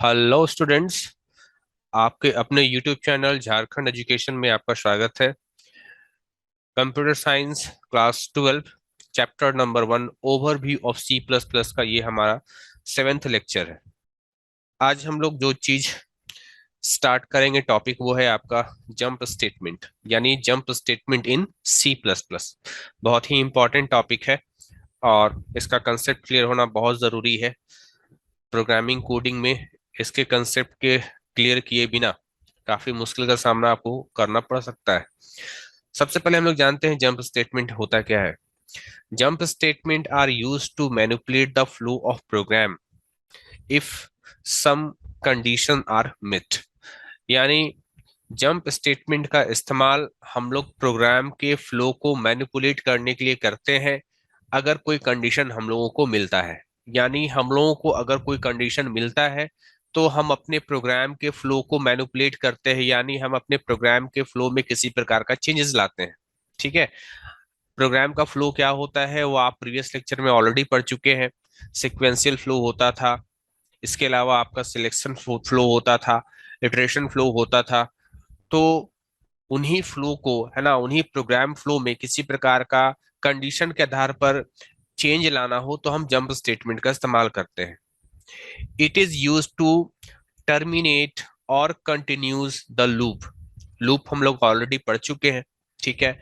Hello students. आपके अपने YouTube channel Jharkhand education में आपका स्वागत है। Computer science class 12 chapter number 1 overview of C plus plus का ये हमारा 7th लेक्चर है। आज हम लोग जो चीज स्टार्ट करेंगे टॉपिक वो है आपका जंप स्टेटमेंट, यानी jump statement in C plus plus. बहुत ही इंपॉर्टेंट टॉपिक है और इसका कंसेप्ट क्लियर होना बहुत ज़रूरी है। प्रोग्रामिंग कोडिंग में इसके कंसेप्ट के क्लियर किए बिना काफी मुश्किल का सामना आपको करना पड़ सकता है। सबसे पहले हम लोग जानते हैं जंप स्टेटमेंट होता क्या है। Jump statement are use to manipulate the flow of program if some condition are met. यानी जंप स्टेटमेंट का इस्तेमाल हम लोग प्रोग्राम के फ्लो को मैनिपुलेट करने के लिए करते हैं अगर कोई कंडीशन हम लोगों को मिलता है। यानी हम लोगों को अगर कोई कंडीशन मिलता है तो हम अपने प्रोग्राम के फ्लो को मैनिपुलेट करते हैं, यानी हम अपने प्रोग्राम के फ्लो में किसी प्रकार का चेंजेस लाते हैं। ठीक है। प्रोग्राम का फ्लो क्या होता है वो आप प्रीवियस लेक्चर में ऑलरेडी पढ़ चुके हैं। सिक्वेंशियल फ्लो होता था, इसके अलावा आपका सिलेक्शन फ्लो होता था, इटरेशन फ्लो होता था। तो उन्हीं फ्लो को, है ना, उन्हीं प्रोग्राम फ्लो में किसी प्रकार का कंडीशन के आधार पर चेंज लाना हो तो हम जंप स्टेटमेंट का इस्तेमाल करते हैं। It is use to terminate और कंटिन्यूज द लूप। लूप हम लोग ऑलरेडी पढ़ चुके हैं। ठीक है।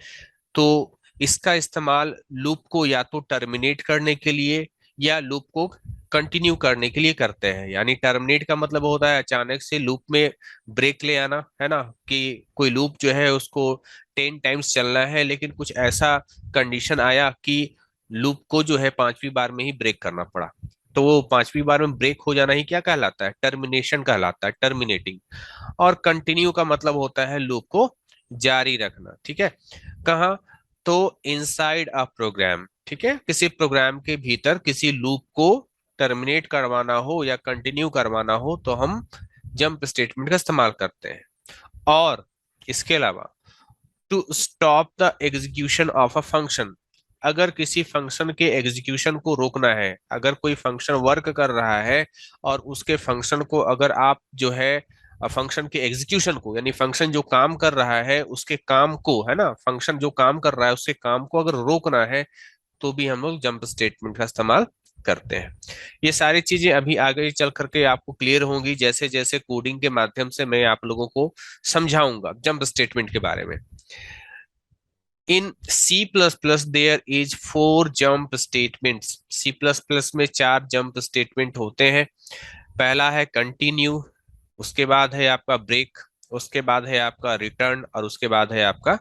तो इसका इस्तेमाल लूप को या तो टर्मिनेट करने के लिए या लूप को कंटिन्यू करने के लिए करते हैं। यानी टर्मिनेट का मतलब होता है अचानक से लूप में ब्रेक ले आना, है ना, कि कोई लूप जो है उसको 10 टाइम्स चलना है लेकिन कुछ ऐसा कंडीशन आया कि लूप को जो है 5वीं बार में ही ब्रेक करना पड़ा। तो वो 5वीं बार में ब्रेक हो जाना ही क्या कहलाता है? टर्मिनेशन कहलाता है, टर्मिनेटिंग। और कंटिन्यू का मतलब होता है लूप को जारी रखना। ठीक है। कहाँ? तो इनसाइड अ प्रोग्राम। ठीक है। किसी प्रोग्राम के भीतर किसी लूप को टर्मिनेट करवाना हो या कंटिन्यू करवाना हो तो हम जंप स्टेटमेंट का इस्तेमाल करते हैं। और इसके अलावा to stop the execution of a function. अगर किसी फंक्शन के एग्जीक्यूशन को रोकना है, अगर कोई फंक्शन वर्क कर रहा है और उसके फंक्शन को अगर आप जो है फंक्शन के एग्जीक्यूशन को, यानी फंक्शन जो काम कर रहा है उसके काम को, है ना, फंक्शन जो काम कर रहा है उसके काम को अगर रोकना है तो भी हम लोग जंप स्टेटमेंट का इस्तेमाल करते हैं। ये सारी चीजें अभी आगे चल करके आपको क्लियर होंगी जैसे जैसे कोडिंग के माध्यम से मैं आप लोगों को समझाऊंगा जंप स्टेटमेंट के बारे में। In C plus plus there is 4 jump statements. C plus plus में 4 जंप स्टेटमेंट होते हैं। पहला है कंटिन्यू, उसके बाद है आपका ब्रेक, उसके बाद है आपका रिटर्न और उसके बाद है आपका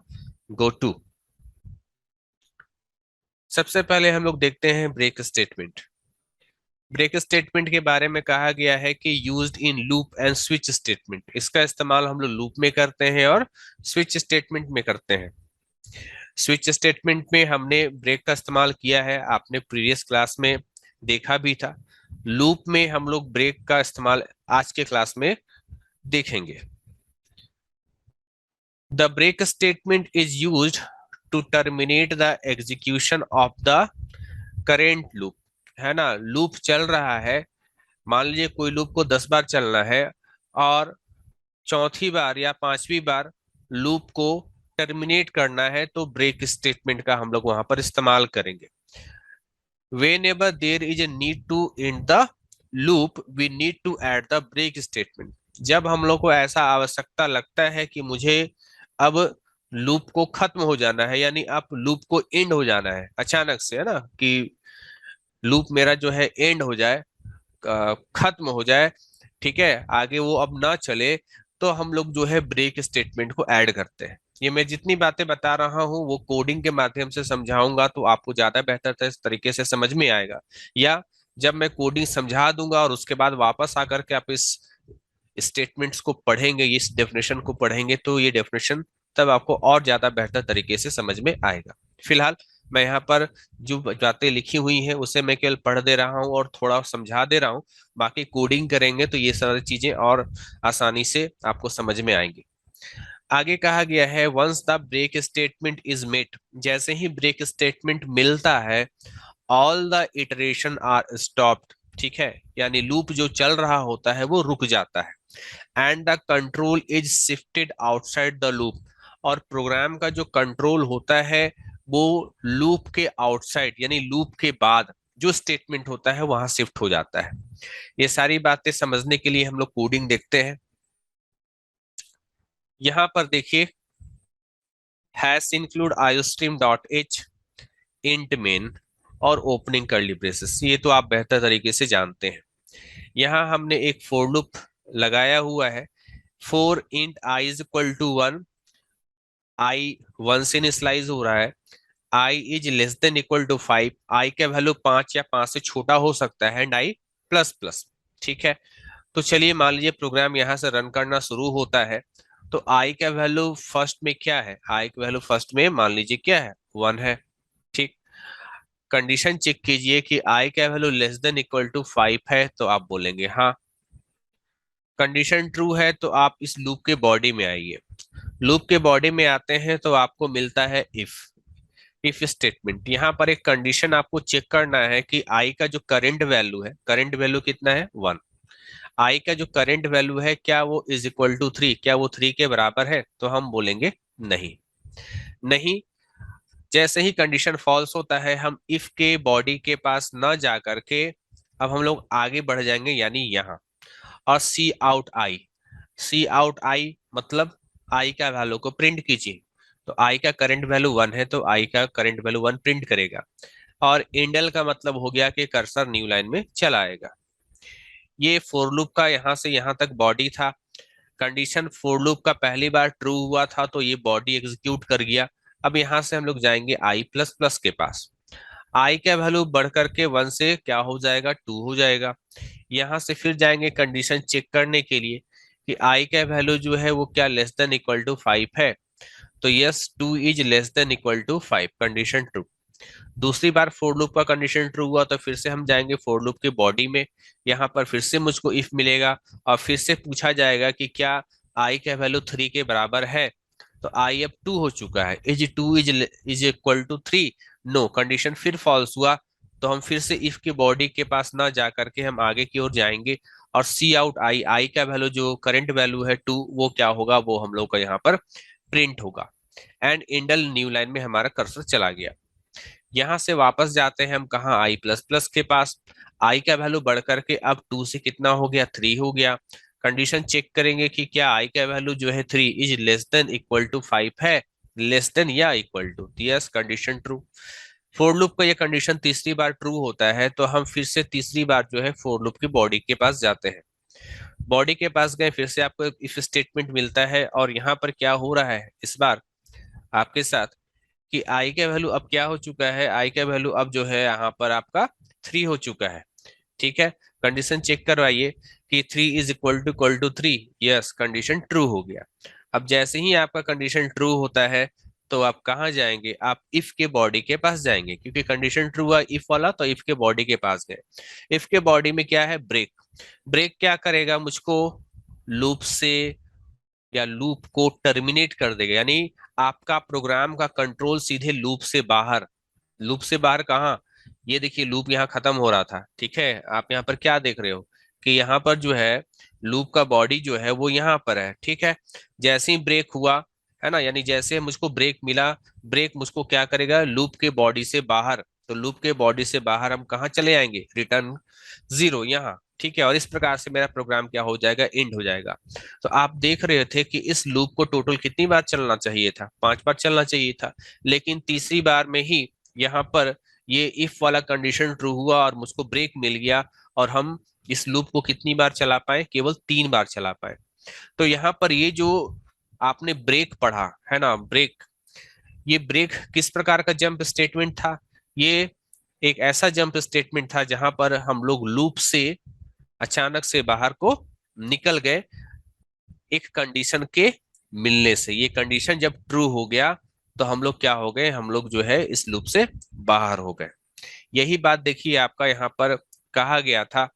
गो टू। सबसे पहले हम लोग देखते हैं ब्रेक स्टेटमेंट। ब्रेक स्टेटमेंट के बारे में कहा गया है कि used in loop and switch statement. इसका इस्तेमाल हम लोग लूप में करते हैं और स्विच स्टेटमेंट में करते हैं। स्विच स्टेटमेंट में हमने ब्रेक का इस्तेमाल किया है, आपने प्रीवियस क्लास में देखा भी था। लूप में हम लोग ब्रेक का इस्तेमाल आज के क्लास में देखेंगे। The break statement is used to terminate the execution of the current loop. है ना, लूप चल रहा है, मान लीजिए कोई लूप को 10 बार चलना है और चौथी बार या 5वीं बार लूप को टर्मिनेट करना है तो ब्रेक स्टेटमेंट का हम लोग वहां पर इस्तेमाल करेंगे। Whenever there is a need to end the loop, we need to add the break statement। जब हम लोग को ऐसा आवश्यकता लगता है कि मुझे अब लूप को खत्म हो जाना है, यानी अब लूप को एंड हो जाना है अचानक से, है ना, कि लूप मेरा जो है एंड हो जाए, खत्म हो जाए, ठीक है, आगे वो अब ना चले, तो हम लोग जो है ब्रेक स्टेटमेंट को ऐड करते हैं। ये मैं जितनी बातें बता रहा हूँ वो कोडिंग के माध्यम से समझाऊंगा तो आपको ज्यादा बेहतर तरीके से समझ में आएगा। या जब मैं कोडिंग समझा दूंगा और उसके बाद वापस आकर के आप इस स्टेटमेंट्स को पढ़ेंगे, इस डेफिनेशन को पढ़ेंगे तो ये डेफिनेशन तब आपको और ज्यादा बेहतर तरीके से समझ में आएगा। फिलहाल मैं यहाँ पर जो बातें लिखी हुई हैं उसे मैं केवल पढ़ दे रहा हूँ और थोड़ा समझा दे रहा हूँ। बाकी कोडिंग करेंगे तो ये सारी चीजें और आसानी से आपको समझ में आएंगी। आगे कहा गया है once the break statement is met. जैसे ही ब्रेक स्टेटमेंट मिलता है all the iteration are stopped. ठीक है, यानी लूप जो चल रहा होता है वो रुक जाता है। And the control is shifted outside the loop, और प्रोग्राम का जो कंट्रोल होता है वो लूप के आउटसाइड यानी लूप के बाद जो स्टेटमेंट होता है वहां शिफ्ट हो जाता है। ये सारी बातें समझने के लिए हम लोग कोडिंग देखते हैं। यहां पर देखिए, hash include iostream dot H, int main और ओपनिंग कर्ली ब्रेसेस, ये तो आप बेहतर तरीके से जानते हैं। यहाँ हमने एक फोर लूप लगाया हुआ है। For int i is equal to one, i one से इनिशियलाइज हो रहा है। I is less than equal to five, i का वैल्यू पांच या पांच से छोटा हो सकता है, एंड आई प्लस प्लस। ठीक है, तो चलिए मान लीजिए प्रोग्राम यहाँ से रन करना शुरू होता है। तो आई का वैल्यू फर्स्ट में क्या है, आई का वैल्यू फर्स्ट में मान लीजिए क्या है, वन है। ठीक, कंडीशन चेक कीजिए कि आई का value less than equal to five है, तो आप बोलेंगे हाँ। कंडीशन ट्रू है तो आप इस लूप के बॉडी में आइए। लूप के बॉडी में आते हैं तो आपको मिलता है इफ स्टेटमेंट। यहाँ पर एक कंडीशन आपको चेक करना है कि आई का जो करंट वैल्यू है, करंट वैल्यू कितना है, वन। आई का जो करंट वैल्यू है क्या वो इज इक्वल टू थ्री, क्या वो थ्री के बराबर है, तो हम बोलेंगे नहीं। नहीं, जैसे ही कंडीशन फॉल्स होता है हम इफ के बॉडी के पास न जा करके अब हम लोग आगे बढ़ जाएंगे, यानी यहाँ। और सी out I, C out I मतलब आई का वैल्यू को प्रिंट कीजिए। तो आई का करंट वैल्यू वन है तो आई का करंट वैल्यू वन प्रिंट करेगा। और इंडल का मतलब हो गया कि कर्सर न्यू लाइन में चला आएगा। ये फोर लूप का यहाँ से यहाँ तक बॉडी था। कंडीशन फोर लूप का पहली बार ट्रू हुआ था तो ये बॉडी एग्जीक्यूट कर गया। अब यहाँ से हम लोग जाएंगे आई प्लस प्लस के पास। आई का वैल्यू बढ़ करके वन से क्या हो जाएगा, टू हो जाएगा। यहाँ से फिर जाएंगे कंडीशन चेक करने के लिए कि आई का वैल्यू जो है वो क्या less than equal to five है, तो yes two is less than equal to five, condition true. दूसरी बार फोर लूप का कंडीशन ट्रू हुआ तो फिर से हम जाएंगे फोर लूप के बॉडी में। यहाँ पर फिर से मुझको इफ मिलेगा और फिर से पूछा जाएगा कि क्या आई का वैल्यू थ्री के बराबर है। तो आई अब टू हो चुका है, is two is equal to three, no, condition फिर फॉल्स हुआ। तो हम फिर से इफ की बॉडी के पास ना जा करके हम आगे की ओर जाएंगे और सी आउट आई, आई का वैल्यू जो करंट वैल्यू है टू, वो क्या होगा, वो हम लोग का यहाँ पर प्रिंट होगा। एंड इंडल न्यू लाइन में हमारा कर्सर चला गया। यहां से वापस जाते हैं हम कहा, आई प्लस प्लस के पास। आई का वैल्यू बढ़ करके अब टू से कितना हो गया, थ्री हो गया। कंडीशन चेक करेंगे कि क्या आई का वैल्यू जो है three is less than equal to five है, लेस देन या equal to, yes, condition true. For loop का ये कंडीशन तीसरी बार ट्रू होता है तो हम फिर से तीसरी बार जो है फोर लूप की बॉडी के पास जाते हैं। बॉडी के पास गए, फिर से आपको इफ स्टेटमेंट मिलता है और यहाँ पर क्या हो रहा है इस बार आपके साथ कि आई का वैल्यू अब क्या हो चुका है, आई का वैल्यू अब जो है यहाँ पर आपका थ्री हो चुका है। ठीक है, कंडीशन चेक करवाइए कि three is equal to three, yes, condition true हो गया। अब जैसे ही आपका कंडीशन ट्रू होता है तो आप कहाँ जाएंगे, आप इफ के बॉडी के पास जाएंगे, क्योंकि कंडीशन ट्रू हुआ इफ वाला तो इफ के बॉडी के पास गए। इफ के बॉडी में क्या है, ब्रेक। ब्रेक क्या करेगा, मुझको लूप से या लूप को टर्मिनेट कर देगा, यानी आपका प्रोग्राम का कंट्रोल सीधे लूप से बाहर। लूप से बाहर कहाँ, ये देखिए लूप यहाँ खत्म हो रहा था। ठीक है, आप यहाँ पर क्या देख रहे हो कि यहाँ पर जो है लूप का बॉडी जो है वो यहाँ पर है। ठीक है, जैसे ही ब्रेक हुआ है ना, यानी जैसे मुझको ब्रेक मिला, ब्रेक मुझको क्या करेगा, लूप के बॉडी से बाहर। तो लूप के बॉडी से बाहर हम कहाँ चले आएंगे, रिटर्न जीरो यहाँ। ठीक है, और इस प्रकार से मेरा प्रोग्राम क्या हो जाएगा, एंड हो जाएगा। तो आप देख रहे थे कि इस लूप को टोटल कितनी बार चलना चाहिए था, पांच बार चलना चाहिए था, लेकिन तीसरी बार में ही यहाँ पर ये इफ वाला कंडीशन ट्रू हुआ और मुझको ब्रेक मिल गया और हम इस लूप को कितनी बार चला पाए, केवल तीन बार चला पाए। तो यहाँ पर ये जो आपने ब्रेक पढ़ा है ना, ब्रेक, ये ब्रेक किस प्रकार का जंप स्टेटमेंट था, ये एक ऐसा जंप स्टेटमेंट था जहां पर हम लोग लूप से अचानक से बाहर को निकल गए एक कंडीशन के मिलने से। ये कंडीशन जब ट्रू हो गया तो हम लोग क्या हो गए, हम लोग जो है इस लूप से बाहर हो गए। यही बात देखिए आपका यहाँ पर कहा गया था।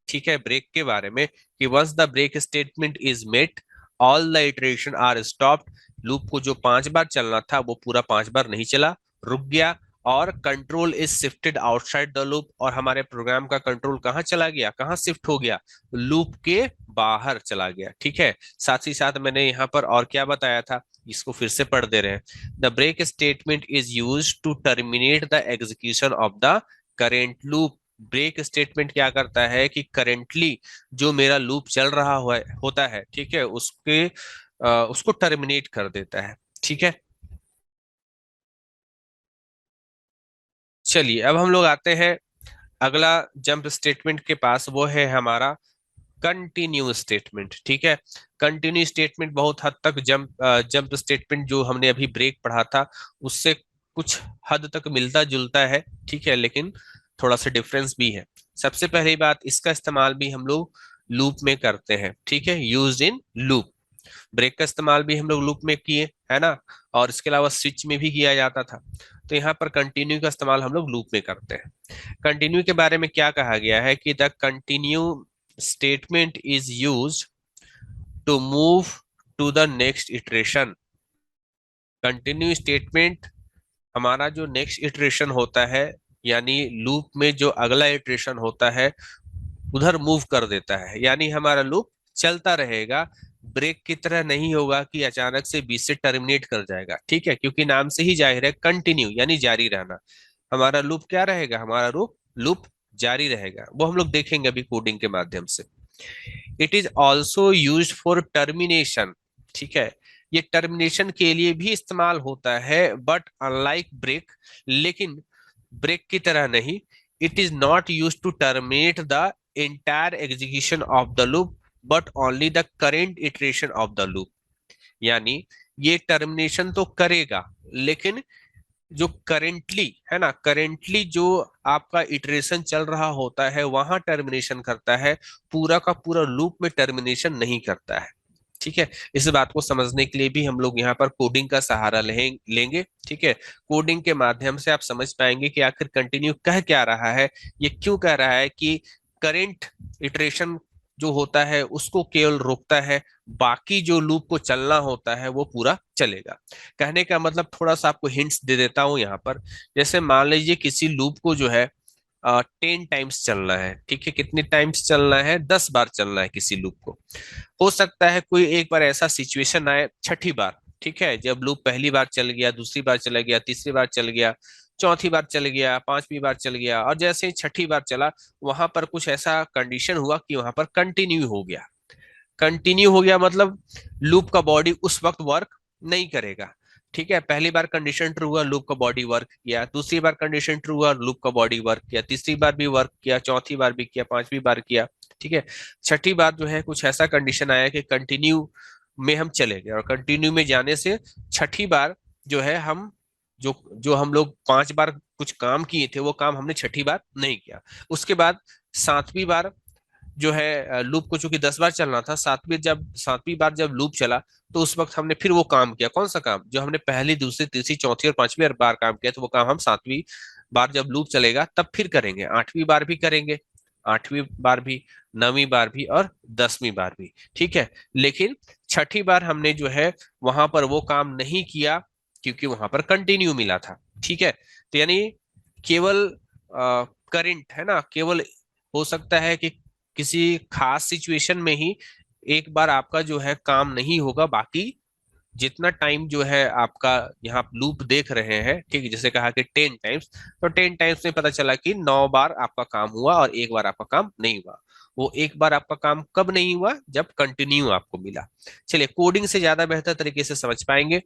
ठीक है, ब्रेक के बारे में कि once the break statement is met all the iteration are stopped. Loop को जो पांच बार चलना था वो पूरा पांच बार नहीं चला, रुक गया और control is shifted outside the loop, और हमारे प्रोग्राम का कंट्रोल कहाँ चला गया, कहाँ शिफ्ट हो गया, लूप के बाहर चला गया। ठीक है, साथ ही साथ मैंने यहाँ पर और क्या बताया था, इसको फिर से पढ़ दे रहे हैं। The break statement is use to terminate the execution of the current loop. Break statement क्या करता है कि करेंटली जो मेरा लूप चल रहा हुआ होता है, ठीक है, उसको टर्मिनेट कर देता है। ठीक है, चलिए अब हम लोग आते हैं अगला जंप स्टेटमेंट के पास, वो है हमारा कंटिन्यू स्टेटमेंट। ठीक है, कंटिन्यू स्टेटमेंट बहुत हद तक जंप स्टेटमेंट जो हमने अभी ब्रेक पढ़ा था उससे कुछ हद तक मिलता जुलता है। ठीक है, लेकिन थोड़ा सा डिफरेंस भी है। सबसे पहली बात, इसका इस्तेमाल भी हम लोग लूप में करते हैं। ठीक है, यूज इन लूप। ब्रेक का इस्तेमाल भी हम लोग लूप में किए, है ना, और इसके अलावा स्विच में भी किया जाता था। तो यहाँ पर कंटिन्यू का इस्तेमाल हम लोग लूप में करते हैं। कंटिन्यू के बारे में क्या कहा गया है कि the continue statement is use to move to the next iteration. Continue statement हमारा जो नेक्स्ट इटरेशन होता है, यानी लूप में जो अगला इटरेशन होता है उधर मूव कर देता है, यानी हमारा लूप चलता रहेगा। ब्रेक की तरह नहीं होगा कि अचानक से बीच से टर्मिनेट कर जाएगा। ठीक है, क्योंकि नाम से ही जाहिर है कंटिन्यू यानी जारी रहना। हमारा लूप क्या रहेगा, हमारा लूप लूप जारी रहेगा। वो हम लोग देखेंगे अभी कोडिंग के माध्यम से। It is also use for termination. ठीक है, ये टर्मिनेशन के लिए भी इस्तेमाल होता है, बट अनलाइक ब्रेक, लेकिन ब्रेक की तरह नहीं। It is not use to terminate the entire execution of the loop but only the current iteration of the loop. यानी ये टर्मिनेशन तो करेगा, लेकिन जो करेंटली है ना, करेंटली जो आपका इटरेशन चल रहा होता है वहां टर्मिनेशन करता है, पूरा का पूरा लूप में टर्मिनेशन नहीं करता है। ठीक है, इस बात को समझने के लिए भी हम लोग यहाँ पर कोडिंग का सहारा लेंगे। ठीक है, कोडिंग के माध्यम से आप समझ पाएंगे कि आखिर कंटिन्यू कह क्या रहा है। ये क्यों कह रहा है कि करेंट इटरेशन जो होता है उसको केवल रोकता है, बाकी जो लूप को चलना होता है वो पूरा चलेगा। कहने का मतलब, थोड़ा सा आपको हिंट्स दे देता हूं यहाँ पर। जैसे मान लीजिए किसी लूप को जो है 10 टाइम्स चलना है। ठीक है, कितने टाइम्स चलना है, 10 बार चलना है किसी लूप को। हो सकता है कोई एक बार ऐसा सिचुएशन आए छठी बार, ठीक है, जब लूप पहली बार चल गया, दूसरी बार चला गया, तीसरी बार चल गया, चौथी बार चल गया, पांचवी बार चल गया, और जैसे ही छठी बार चला वहां पर कुछ ऐसा कंडीशन हुआ कि वहां पर कंटिन्यू हो गया। कंटिन्यू हो गया मतलब लूप का बॉडी उस वक्त वर्क नहीं करेगा। ठीक है, पहली बार कंडीशन ट्रू हुआ, लूप का बॉडी वर्क किया, दूसरी बार कंडीशन ट्रू हुआ, लूप का बॉडी वर्क किया, तीसरी बार भी वर्क किया, चौथी बार भी किया, पांचवी बार किया। ठीक है, छठी बार जो है कुछ ऐसा कंडीशन आया कि कंटिन्यू में हम चले गए, और कंटिन्यू में जाने से छठी बार जो है हम जो जो हम लोग 5 बार कुछ काम किए थे वो काम हमने छठी बार नहीं किया। उसके बाद सातवीं बार जो है लूप को चूंकि 10 बार चलना था, सातवीं बार जब लूप चला तो उस वक्त हमने फिर वो काम किया। कौन सा काम, जो हमने पहली दूसरी तीसरी चौथी और पांचवी बार काम किया, तो वो काम हम सातवीं बार जब लूप चलेगा तब फिर करेंगे, आठवीं बार भी करेंगे, आठवीं बार भी, नवीं बार भी, और 10वीं बार भी। ठीक है, लेकिन छठी बार हमने जो है वहां पर वो काम नहीं किया क्योंकि वहां पर कंटिन्यू मिला था। ठीक है, तो यानी केवल करंट है ना, केवल हो सकता है कि किसी खास सिचुएशन में ही एक बार आपका जो है काम नहीं होगा, बाकी जितना टाइम जो है आपका यहाँ लूप देख रहे हैं, ठीक है, जैसे कहा कि 10 टाइम्स, तो 10 टाइम्स में पता चला कि 9 बार आपका काम हुआ और एक बार आपका काम नहीं हुआ। वो एक बार आपका काम कब नहीं हुआ, जब कंटिन्यू आपको मिला। चलिए कोडिंग से ज्यादा बेहतर तरीके से समझ पाएंगे।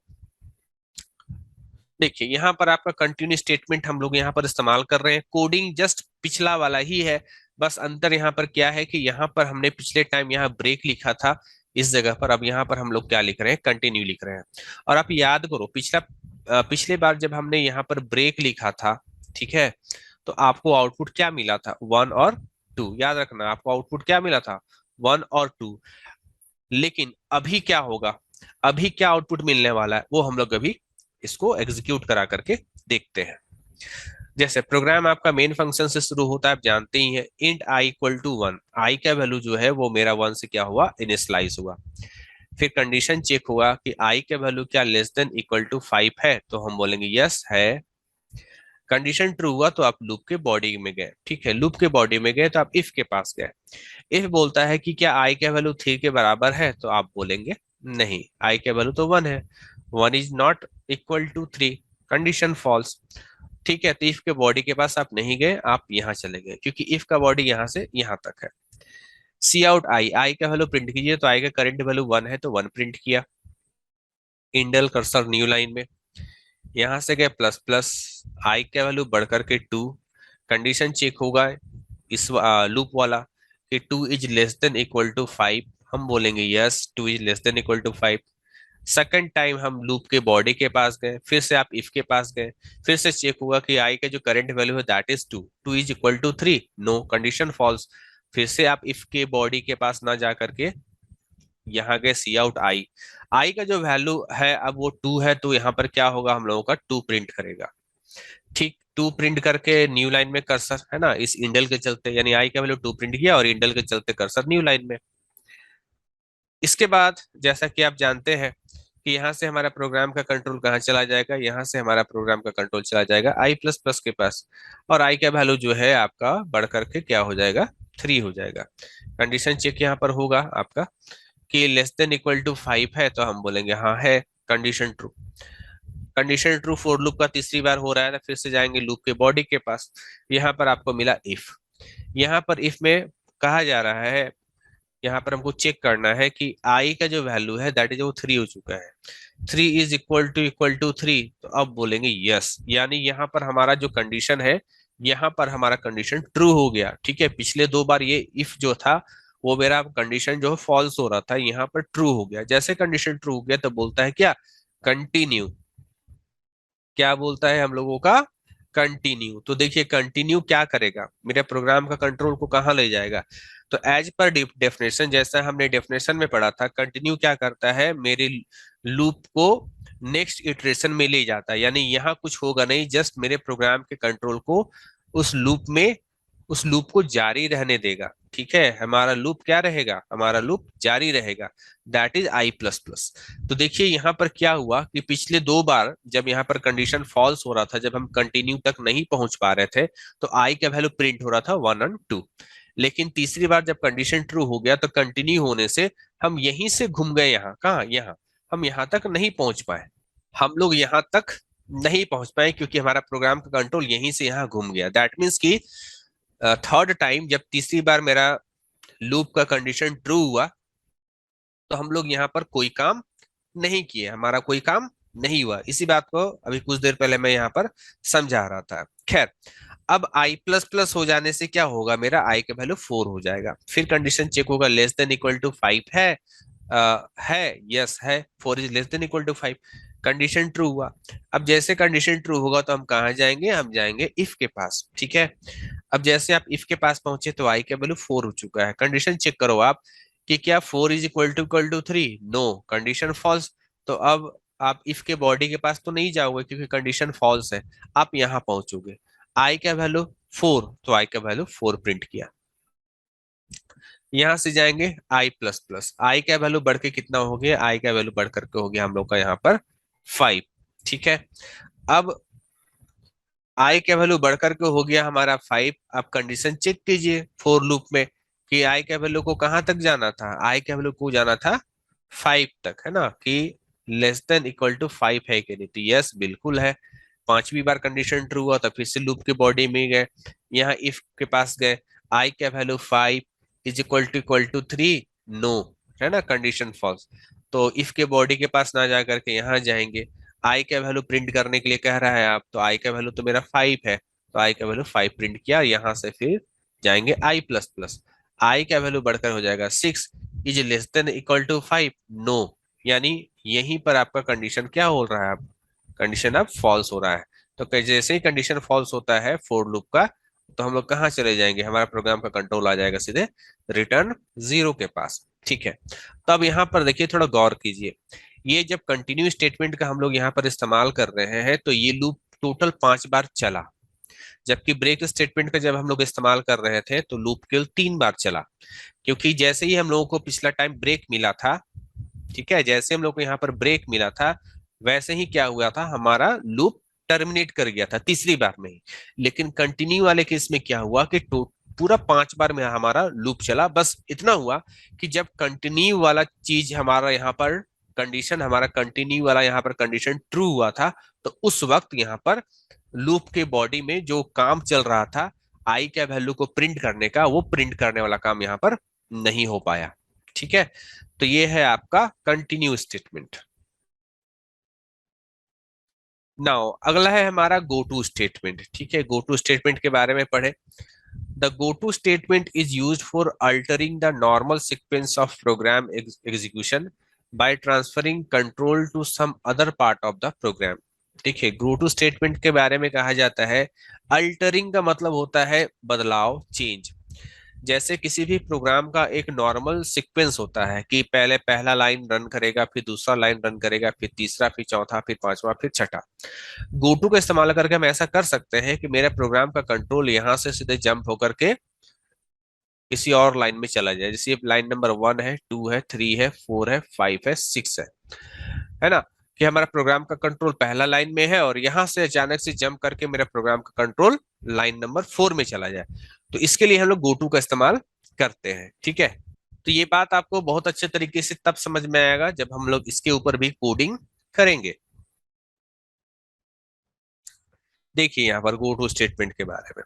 देखिए यहाँ पर आपका कंटिन्यू स्टेटमेंट हम लोग यहाँ पर इस्तेमाल कर रहे हैं, कोडिंग जस्ट पिछला वाला ही है। बस अंतर यहाँ पर क्या है कि यहाँ पर हमने पिछले टाइम यहाँ ब्रेक लिखा था इस जगह पर, अब यहाँ पर हम लोग क्या लिख रहे हैं, कंटिन्यू लिख रहे हैं। और आप याद करो पिछले बार जब हमने यहाँ पर ब्रेक लिखा था, ठीक है, तो आपको आउटपुट क्या मिला था, 1 और 2। याद रखना, आपको आउटपुट क्या मिला था, 1 और 2। लेकिन अभी क्या होगा, अभी क्या आउटपुट मिलने वाला है वो हम लोग अभी इसको एग्जीक्यूट करा करके देखते हैं। जैसे प्रोग्राम आपका मेन फंक्शन से शुरू होता है, आप जानते ही हैं, इंट आई इक्वल टू 1। आई का वैल्यू जो है वो मेरा 1 से क्या हुआ, इनिशियलाइज हुआ। फिर कंडीशन चेक हुआ कि आई का वैल्यू क्या लेस देन इक्वल टू 5 है, तो हम बोलेंगे यस है। कंडीशन ट्रू हुआ तो आप लूप के बॉडी में गए, ठीक है, लूप के बॉडी में गए तो आप इफ के पास गए। इफ बोलता है कि क्या आई का वैल्यू 3 के बराबर है, तो आप बोलेंगे नहीं, आई का वैल्यू तो 1 है, 1 is not equal to 3, condition false. ठीक है, तो इफ के बॉडी के पास आप नहीं गए, आप यहाँ चले गए, क्योंकि इफ का बॉडी यहाँ से यहाँ तक है। सी आउट आई, आई का वैल्यू प्रिंट कीजिए, तो आई का करंट वैल्यू 1 है तो 1 प्रिंट किया। इंडल कर्सर न्यू लाइन में, यहां से गए प्लस प्लस, आई का वैल्यू बढ़ करके 2, कंडीशन चेक होगा इस लूप वाला कि 2 is less than equal to 5, हम बोलेंगे yes 2 is less than equal to 5। Second time हम लूप के बॉडी के पास गए, फिर से आप इफ के पास गए, फिर से चेक हुआ कि आई का जो करंट वैल्यू है that is 2, 2 is equal to 3, no, condition false. फिर से आप इफ के बॉडी के पास ना जा करके यहाँ गए सी आउट आई, आई का जो वैल्यू है अब वो 2 है, तो यहाँ पर क्या होगा, हम लोगों का 2 प्रिंट करेगा। ठीक, 2 प्रिंट करके न्यू लाइन में कर्सर है ना, इस इंडल के चलते, यानी आई का वैल्यू 2 प्रिंट किया और इंडल के चलते कर्सर न्यू लाइन में। इसके बाद जैसा कि आप जानते हैं कि यहाँ से हमारा प्रोग्राम का कंट्रोल कहाँ चला जाएगा, यहाँ से हमारा प्रोग्राम का कंट्रोल चला जाएगा आई प्लस प्लस के पास, और आई का वैल्यू जो है आपका बढ़ करके क्या हो जाएगा, 3 हो जाएगा। कंडीशन चेक यहाँ पर होगा आपका कि लेस देन इक्वल टू 5 है, तो हम बोलेंगे हाँ है, condition true. Condition true for loop का तीसरी बार हो रहा है, तो फिर से जाएंगे लूप के बॉडी के पास, यहाँ पर आपको मिला इफ। यहाँ पर इफ में कहा जा रहा है, यहाँ पर हमको चेक करना है कि आई का जो वैल्यू है दैट इज वो 3 हो चुका है, 3 इज इक्वल टू 3, तो अब बोलेंगे यस, यानी यहाँ पर हमारा जो कंडीशन है, यहाँ पर हमारा कंडीशन ट्रू हो गया। ठीक है, पिछले 2 बार ये इफ जो था वो मेरा कंडीशन जो है फॉल्स हो रहा था, यहाँ पर ट्रू हो गया। जैसे कंडीशन ट्रू हो गया तो बोलता है क्या, कंटिन्यू, क्या बोलता है हम लोगों का, कंटिन्यू। तो देखिए कंटिन्यू क्या करेगा, मेरे प्रोग्राम का कंट्रोल को कहाँ ले जाएगा, तो एज पर डेफिनेशन, जैसा हमने डेफिनेशन में पढ़ा था, कंटिन्यू क्या करता है, मेरे लूप को नेक्स्ट इटरेशन में ले जाता है, यानी यहाँ कुछ होगा नहीं, जस्ट मेरे प्रोग्राम के कंट्रोल को उस लूप में, उस लूप को जारी रहने देगा। ठीक है, हमारा लूप क्या रहेगा, हमारा लूप जारी रहेगा, that is I plus plus. तो देखिए यहाँ पर क्या हुआ कि पिछले 2 बार जब यहाँ पर कंडीशन फॉल्स हो रहा था, जब हम कंटिन्यू तक नहीं पहुंच पा रहे थे, तो आई का वैल्यू प्रिंट हो रहा था 1 और 2। लेकिन तीसरी बार जब कंडीशन ट्रू हो गया तो कंटिन्यू होने से हम यहीं से घूम गए, यहाँ कहाँ, यहाँ हम यहाँ तक नहीं पहुंच पाए, हम लोग यहाँ तक नहीं पहुंच पाए, क्योंकि हमारा प्रोग्राम का कंट्रोल यहीं से यहाँ घूम गया। दैट मीन्स कि थर्ड टाइम जब तीसरी बार मेरा लूप का कंडीशन ट्रू हुआ, तो हम लोग यहाँ पर कोई काम नहीं किए, हमारा कोई काम नहीं हुआ। इसी बात को अभी कुछ देर पहले मैं यहाँ पर समझा रहा था। खैर, अब आई प्लस प्लस हो जाने से क्या होगा, मेरा आई का वैल्यू 4 हो जाएगा। फिर कंडीशन चेक होगा, लेस देन इक्वल टू 5 है, यस है, 4 is less than equal to 5, condition true हुआ। अब जैसे कंडीशन ट्रू होगा तो हम कहाँ जाएंगे, हम जाएंगे इफ के पास। ठीक है, अब जैसे आप इफ के पास पहुंचे तो आई का वैल्यू 4 हो चुका है। कंडीशन चेक करो आप कि क्या 4 is equal to 3, no, condition false. तो अब आप इफ के बॉडी के पास तो नहीं जाओगे, क्योंकि कंडीशन फॉल्स है, आप यहाँ पहुंचोगे, आई का वैल्यू 4, तो आई का वैल्यू 4 प्रिंट किया। यहां से जाएंगे आई प्लस प्लस, आई का वैल्यू बढ़ के कितना हो गया, आई का वैल्यू बढ़ करके हो गया हम लोग का यहाँ पर 5। ठीक है, अब आई का वैल्यू बढ़कर के हो गया हमारा 5। अब कंडीशन चेक कीजिए फॉर लूप में कि आई का वैल्यू को कहां तक जाना था, आई का वैल्यू को जाना था 5 तक, है ना, कि लेस देन इक्वल टू 5 है कि नहीं, तो यस बिल्कुल है। पांचवी बार कंडीशन ट्रू हुआ तो फिर से लूप के बॉडी में गए, यहाँ इफ के पास गए, आई का value 5 is equal to 3, no, है ना, कंडीशन फॉल्स। तो इफ के बॉडी के पास ना जा करके यहाँ जाएंगे, आई का वैल्यू प्रिंट करने के लिए कह रहा है आप, तो आई का वैल्यू तो मेरा 5 है, तो आई का वैल्यू 5 प्रिंट किया। यहाँ से फिर जाएंगे आई प्लस प्लस, आई का वैल्यू बढ़कर हो जाएगा 6 is less than equal to 5, no, यानी यहीं पर आपका कंडीशन क्या हो रहा है, अब कंडीशन अब फॉल्स हो रहा है। तो जैसे ही कंडीशन फॉल्स होता है फॉर लूप का, तो हम लोग कहाँ चले जाएंगे, हमारा प्रोग्राम का कंट्रोल आ जाएगा सीधे रिटर्न 0 के पास। ठीक है, तो अब यहाँ पर देखिए, थोड़ा गौर कीजिए, ये जब कंटिन्यू स्टेटमेंट का हम लोग यहाँ पर इस्तेमाल कर रहे हैं, तो ये लूप टोटल 5 बार चला, जबकि ब्रेक स्टेटमेंट का जब हम लोग इस्तेमाल कर रहे थे तो लूप केवल 3 बार चला, क्योंकि जैसे ही हम लोगों को पिछला टाइम ब्रेक मिला था, ठीक है, जैसे हम लोग को यहाँ पर ब्रेक मिला था, वैसे ही क्या हुआ था, हमारा लूप टर्मिनेट कर गया था तीसरी बार में ही। लेकिन कंटिन्यू वाले केस में क्या हुआ कि पूरा 5 बार में हमारा लूप चला। बस इतना हुआ कि जब कंटिन्यू वाला चीज हमारा यहाँ पर कंडीशन, हमारा कंटिन्यू वाला यहाँ पर कंडीशन ट्रू हुआ था, तो उस वक्त यहाँ पर लूप के बॉडी में जो काम चल रहा था आई का वैल्यू को प्रिंट करने का, वो प्रिंट करने वाला काम यहाँ पर नहीं हो पाया। ठीक है, तो ये है आपका कंटिन्यू स्टेटमेंट। नाउ अगला है हमारा गो टू स्टेटमेंट। ठीक है, गो टू स्टेटमेंट के बारे में पढ़े। The go to statement is used for altering the normal sequence of program execution by transferring control to some other part of the program. देखिए, गो टू स्टेटमेंट के बारे में कहा जाता है, अल्टरिंग का मतलब होता है बदलाव, चेंज। जैसे किसी भी प्रोग्राम का एक नॉर्मल सीक्वेंस होता है कि पहले पहला लाइन रन करेगा, फिर दूसरा लाइन रन करेगा, फिर तीसरा, फिर चौथा, फिर पांचवा, फिर छठा। गोटू का इस्तेमाल करके हम ऐसा कर सकते हैं कि मेरे प्रोग्राम का कंट्रोल यहां से सीधे जंप होकर के किसी और लाइन में चला जाए। जैसे लाइन नंबर 1 है, 2 है, 3 है, 4 है, 5 है, 6 है ना, कि हमारा प्रोग्राम का कंट्रोल पहला लाइन में है और यहां से अचानक से जंप करके मेरा प्रोग्राम का कंट्रोल लाइन नंबर 4 में चला जाए। तो इसके लिए हम लोग गोटू का इस्तेमाल करते हैं। ठीक है, तो ये बात आपको बहुत अच्छे तरीके से तब समझ में आएगा जब हम लोग इसके ऊपर भी कोडिंग करेंगे। देखिए यहाँ पर गो टू स्टेटमेंट के बारे में,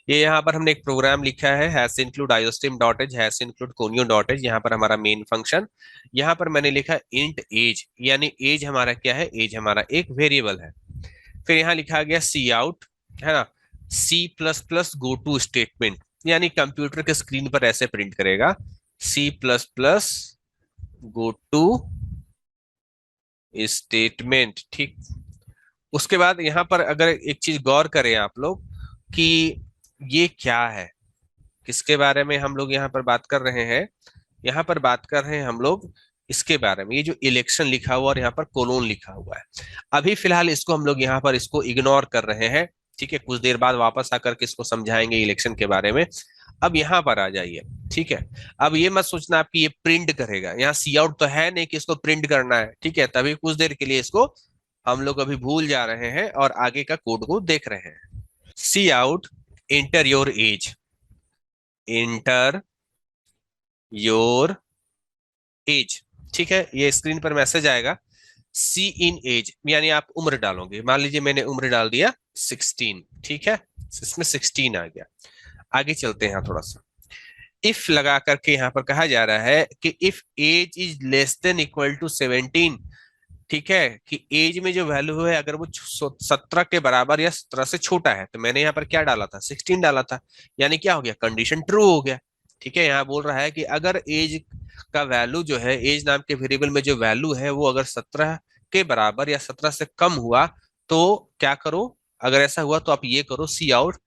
ये यहाँ पर हमने एक प्रोग्राम लिखा है, hash include iostream dot H, hash include conio dot H. यहाँ पर हमारा मेन फंक्शन, यहाँ पर मैंने लिखा इंट एज, यानी एज हमारा क्या है, एज हमारा एक वेरिएबल है। फिर यहाँ लिखा गया सी आउट, है ना, C plus plus go to statement, यानी कंप्यूटर के स्क्रीन पर ऐसे प्रिंट करेगा, C plus plus go to statement. ठीक, उसके बाद यहाँ पर अगर एक चीज गौर करें आप लोग कि ये क्या है, किसके बारे में हम लोग यहाँ पर बात कर रहे हैं। यहाँ पर बात कर रहे हैं हम लोग इसके बारे में, ये जो इलेक्शन लिखा हुआ और यहाँ पर कोलोन लिखा हुआ है, अभी फिलहाल इसको हम लोग यहाँ पर इसको इग्नोर कर रहे हैं। ठीक है, कुछ देर बाद वापस आकर के इसको समझाएंगे इलेक्शन के बारे में। अब यहाँ पर आ जाइए। ठीक है, अब ये मत सोचना आपकी ये प्रिंट करेगा, यहाँ सी आउट तो है नहीं कि इसको प्रिंट करना है। ठीक है, तभी कुछ देर के लिए इसको हम लोग अभी भूल जा रहे हैं और आगे का कोड को देख रहे हैं। C out enter your age, enter your age. ठीक है, ये स्क्रीन पर मैसेज आएगा, सी इन एज, यानी आप उम्र डालोगे। मान लीजिए मैंने उम्र डाल दिया 16। ठीक है, इसमें 16 आ गया। आगे चलते हैं यहाँ थोड़ा सा, इफ लगा करके यहाँ पर कहा जा रहा है कि if age is less than equal to 17। ठीक है, कि एज में जो वैल्यू है अगर वो 17 के बराबर या 17 से छोटा है, तो मैंने यहाँ पर क्या डाला था, 16 डाला था, यानी क्या हो गया, कंडीशन ट्रू हो गया। ठीक है, यहाँ बोल रहा है कि अगर एज का वैल्यू जो है, एज नाम के वेरिएबल में जो वैल्यू है वो अगर 17 के बराबर या 17 से कम हुआ तो क्या करो, अगर ऐसा हुआ तो आप ये करो, C out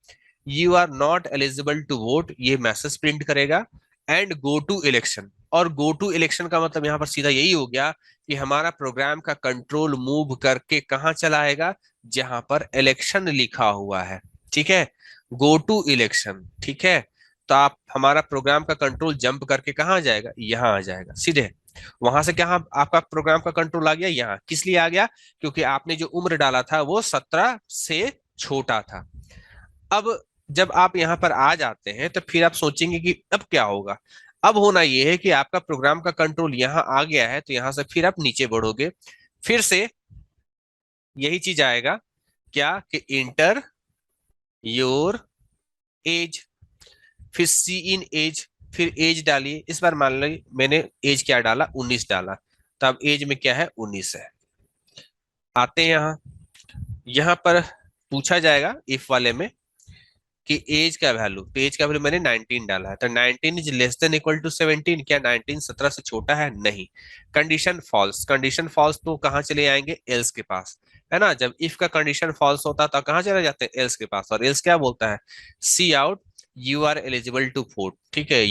you are not eligible to vote, ये मैसेज प्रिंट करेगा, एंड गो टू इलेक्शन। और गो टू इलेक्शन का मतलब यहाँ पर सीधा यही हो गया कि हमारा प्रोग्राम का कंट्रोल मूव करके कहाँ चला आएगा, जहां पर इलेक्शन लिखा हुआ है। ठीक है, गो टू इलेक्शन। ठीक है, तो आप हमारा प्रोग्राम का कंट्रोल जंप करके कहाँ आ जाएगा, यहाँ आ जाएगा सीधे। वहां से क्या आपका प्रोग्राम का कंट्रोल आ गया यहाँ, किस लिए आ गया, क्योंकि आपने जो उम्र डाला था वो 17 से छोटा था। अब जब आप यहाँ पर आ जाते हैं तो फिर आप सोचेंगे कि अब क्या होगा। अब होना यह है कि आपका प्रोग्राम का कंट्रोल यहाँ आ गया है, तो यहां से फिर आप नीचे बढ़ोगे, फिर से यही चीज आएगा, क्या कि इंटर योर एज, फिर सी इन एज, फिर एज डालिए। इस बार मान लो मैंने एज क्या डाला, 19 डाला, तो अब एज में क्या है, 19 है। आते हैं यहाँ पर पूछा जाएगा इफ वाले में कि एज का वैल्यू, तो एज का वैल्यू मैंने 19 डाला है, तो 19 is less than equal to 17, क्या 19 17 से छोटा है, नहीं। कंडीशन फॉल्स, कंडीशन फॉल्स तो कहाँ चले आएंगे, एल्स के पास, है ना। जब इफ का कंडीशन फॉल्स होता है तो कहाँ चले जाते हैं, एल्स के पास। और एल्स क्या बोलता है, C out you are eligible to vote. ठीक है,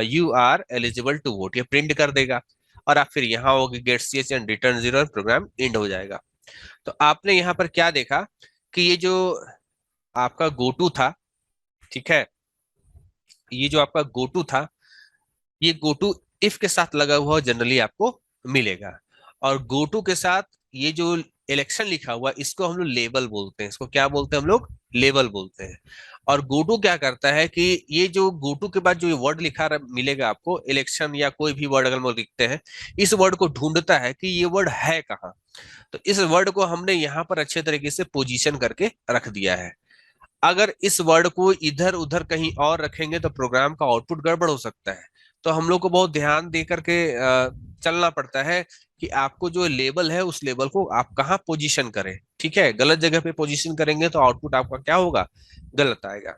you are eligible to vote, ये प्रिंट कर देगा। और आप फिर यहाँ होगी get C H and return 0 और प्रोग्राम एंड हो जाएगा। तो आपने यहाँ पर क्या देखा कि ये जो आपका गोटू था, ठीक है, ये जो आपका गोटू था, ये गोटू इफ के साथ लगा हुआ जनरली आपको मिलेगा। और गोटू के साथ ये जो इलेक्शन लिखा हुआ, इसको हम लोग लेबल बोलते हैं। इसको क्या बोलते हैं हम लोग? लेबल बोलते हैं। और गोटू क्या करता है कि ये जो गोटू के बाद जो ये वर्ड लिखा मिलेगा आपको, इलेक्शन या कोई भी वर्ड अगर हम लोग लिखते हैं, इस वर्ड को ढूंढता है कि ये वर्ड है कहाँ। तो इस वर्ड को हमने यहाँ पर अच्छे तरीके से पोजीशन करके रख दिया है। अगर इस वर्ड को इधर उधर कहीं और रखेंगे तो प्रोग्राम का आउटपुट गड़बड़ हो सकता है। तो हम लोग को बहुत ध्यान दे करके चलना पड़ता है कि आपको जो लेबल है उस लेबल को आप कहाँ पोजीशन करें। ठीक है, गलत जगह पे पोजीशन करेंगे तो आउटपुट आपका क्या होगा? गलत आएगा।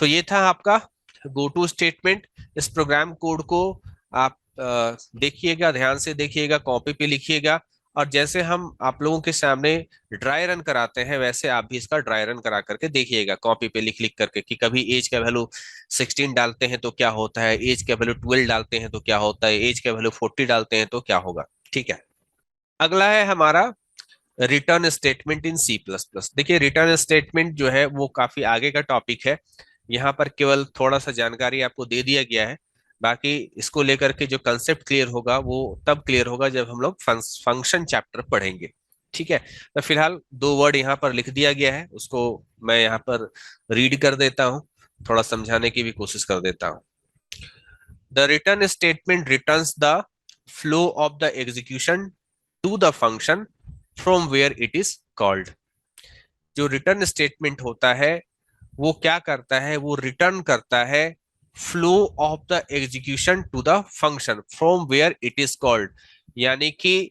तो ये था आपका गो टू स्टेटमेंट। इस प्रोग्राम कोड को आप देखिएगा, ध्यान से देखिएगा, कॉपी पे लिखिएगा। और जैसे हम आप लोगों के सामने ड्राई रन कराते हैं, वैसे आप भी इसका ड्राई रन करा करके देखिएगा, कॉपी पे लिख लिख करके, कि कभी एज का वैल्यू 16 डालते हैं तो क्या होता है, एज का वैल्यू 12 डालते हैं तो क्या होता है, एज का वैल्यू 40 डालते हैं तो क्या होगा। ठीक है, अगला है हमारा return statement in C plus plus. देखिए, रिटर्न स्टेटमेंट जो है वो काफी आगे का टॉपिक है। यहाँ पर केवल थोड़ा सा जानकारी आपको दे दिया गया है। बाकी इसको लेकर के जो कंसेप्ट क्लियर होगा वो तब क्लियर होगा जब हम लोग फंक्शन चैप्टर पढ़ेंगे। ठीक है, तो फिलहाल दो वर्ड यहाँ पर लिख दिया गया है, उसको मैं यहाँ पर रीड कर देता हूँ, थोड़ा समझाने की भी कोशिश कर देता हूँ। The return statement returns the flow of the execution to the function from where it is called. जो रिटर्न स्टेटमेंट होता है वो क्या करता है? वो रिटर्न करता है flow of the execution to the function from where it is called. यानी कि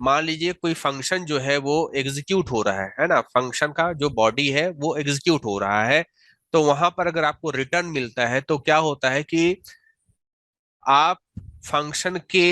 मान लीजिए कोई फंक्शन जो है वो एग्जीक्यूट हो रहा है ना, फंक्शन का जो बॉडी है वो एग्जीक्यूट हो रहा है। तो वहां पर अगर आपको रिटर्न मिलता है तो क्या होता है कि आप फंक्शन के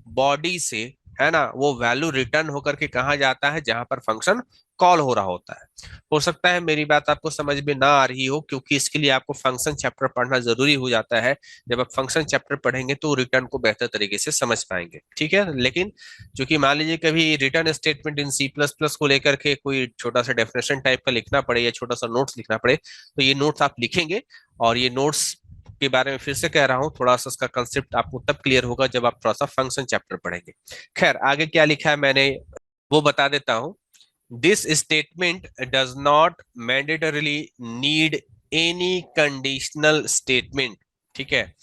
बॉडी से, है ना, वो वैल्यू रिटर्न होकर के कहाँ जाता है? जहां पर फंक्शन कॉल हो रहा होता है। हो सकता है मेरी बात आपको समझ में ना आ रही हो, क्योंकि इसके लिए आपको फंक्शन चैप्टर पढ़ना जरूरी हो जाता है। जब आप फंक्शन चैप्टर पढ़ेंगे तो रिटर्न को बेहतर तरीके से समझ पाएंगे। ठीक है, लेकिन चूंकि मान लीजिए कभी return statement in C plus plus को लेकर के कोई छोटा सा डेफिनेशन टाइप का लिखना पड़े या छोटा सा नोट्स लिखना पड़े, तो ये नोट्स आप लिखेंगे। और ये नोट्स के बारे में फिर से कह रहा हूं, थोड़ा सा इसका कंसेप्ट आपको तब क्लियर होगा जब आप थोड़ा सा फंक्शन चैप्टर पढ़ेंगे। खैर, आगे क्या लिखा है मैंने वो बता देता हूं। This statement does not mandatorily need any conditional statement. ठीक है,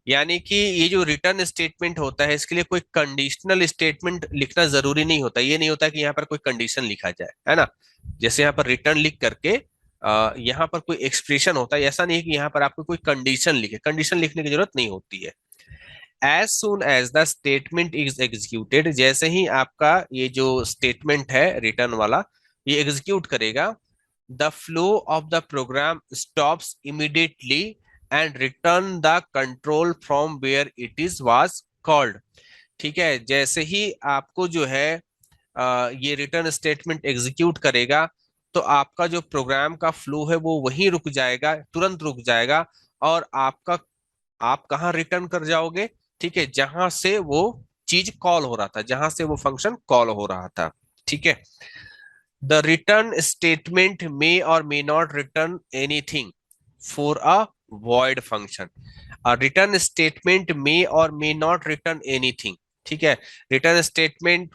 यानी कि ये जो रिटर्न स्टेटमेंट होता है इसके लिए कोई कंडीशनल स्टेटमेंट लिखना जरूरी नहीं होता। ये नहीं होता कि यहाँ पर कोई कंडीशन लिखा जाए, है ना। जैसे यहाँ पर रिटर्न लिख करके यहाँ पर कोई एक्सप्रेशन होता है, ऐसा नहीं है कि यहाँ पर आपको कोई कंडीशन लिखे। कंडीशन लिखने की जरूरत नहीं होती है। As soon as the statement is executed, जैसे ही आपका ये जो स्टेटमेंट है रिटर्न वाला ये एग्जीक्यूट करेगा, the flow of the program stops immediately and return the control from where it is was called. ठीक है, जैसे ही आपको जो है ये रिटर्न स्टेटमेंट एग्जीक्यूट करेगा तो आपका जो प्रोग्राम का फ्लो है वो वहीं रुक जाएगा, तुरंत रुक जाएगा। और आपका आप कहाँ रिटर्न कर जाओगे? ठीक है, जहां से वो चीज कॉल हो रहा था, जहां से वो फंक्शन कॉल हो रहा था। ठीक है, the return statement may or may not return anything for a void function. Return statement may or may not return anything. ठीक है, रिटर्न स्टेटमेंट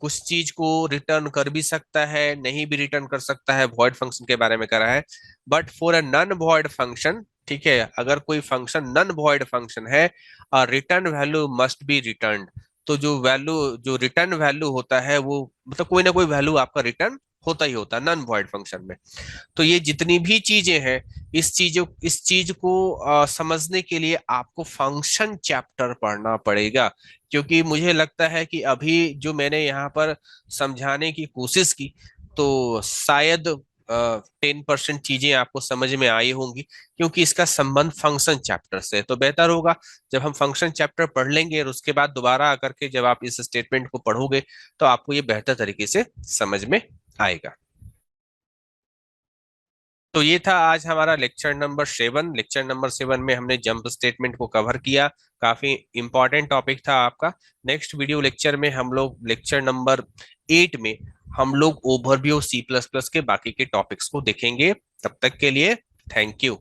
कुछ चीज को रिटर्न कर भी सकता है, नहीं भी रिटर्न कर सकता है, वॉइड फंक्शन के बारे में करा है। But for a non void function, ठीक है, अगर कोई फंक्शन नन वॉइड फंक्शन है, return value must be return. तो जो वैल्यू, जो रिटर्न वैल्यू होता है वो मतलब कोई ना कोई वैल्यू आपका रिटर्न होता ही होता है नन वॉइड फंक्शन में। तो ये जितनी भी चीजें हैं, इस चीज को समझने के लिए आपको फंक्शन चैप्टर पढ़ना पड़ेगा। क्योंकि मुझे लगता है कि अभी जो मैंने यहाँ पर समझाने की कोशिश की तो शायद 10% चीजें आपको समझ में आई होंगी, क्योंकि इसका संबंध फंक्शन चैप्टर से है। तो बेहतर होगा जब हम फंक्शन चैप्टर पढ़ लेंगे और उसके बाद दोबारा आकर के जब आप इस स्टेटमेंट को पढ़ोगे तो आपको ये बेहतर तरीके से समझ में आएगा। तो ये था आज हमारा लेक्चर नंबर 7 में हमने जंप स्टेटमेंट को कवर किया। काफी इंपॉर्टेंट टॉपिक था आपका। नेक्स्ट वीडियो लेक्चर में हम लोग लेक्चर नंबर 8 में हम लोग ओवरव्यू C++ के बाकी के टॉपिक्स को देखेंगे। तब तक के लिए थैंक यू।